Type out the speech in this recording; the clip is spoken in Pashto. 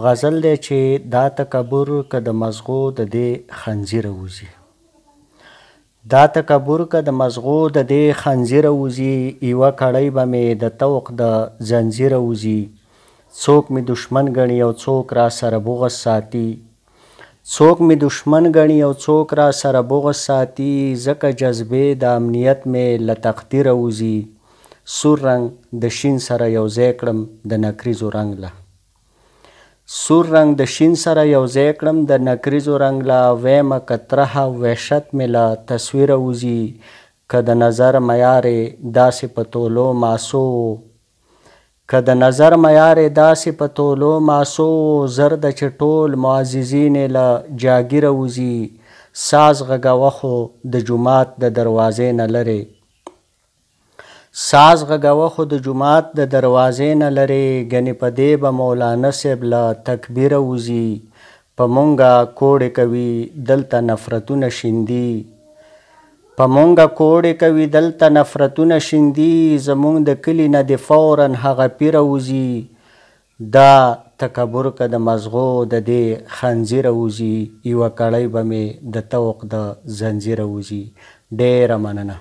غزل دی چې دا تکبر که د مزغو د دې خنځیره وځي. دا تکبر که د مزغو د دې خنځیره وځي، یوه کړۍ به مې د طوق د زنځیره وځي. څوک مې دشمن ګڼي او څوک را سره بغض ساتي، څوک مې دشمن ګڼي او څوک را سره بغض ساتي. ځکه جذبې د امنیت مې له تقدیره وځي. سور رنګ د شین سره یو ځای کړم د نکریزو رنګ له، سور رنګ د شین سره یو ځای کړم د نکریزو رنګ له. ویمه که ترهه وحشت مې له تصویره وځي. که د نظر معیار داسې په تولو ماسو، که د نظر معیار داسې په تولو ماسو. زر ده چې ټول معززین له جاګیره وځي. ساز غږوه خو د جومات د دروازې نه لرې، ساز غږوه خو د جومات د دروازې نه لرې. ګنې په دې به مولانا صاحب له تکبیره وځي. په مونږه کوړې کوي دلته نفرتونه شیندي، په مونږه کوړې کوي دلته نفرتونه شیندي. زمونږ د کلي نه د فورا هغه پیره وځي. دا تکبر که د مزغو د دې خنځیره وځي، یوه کړۍ به مې د طوق د زنځیره وځي. ډېره مننه.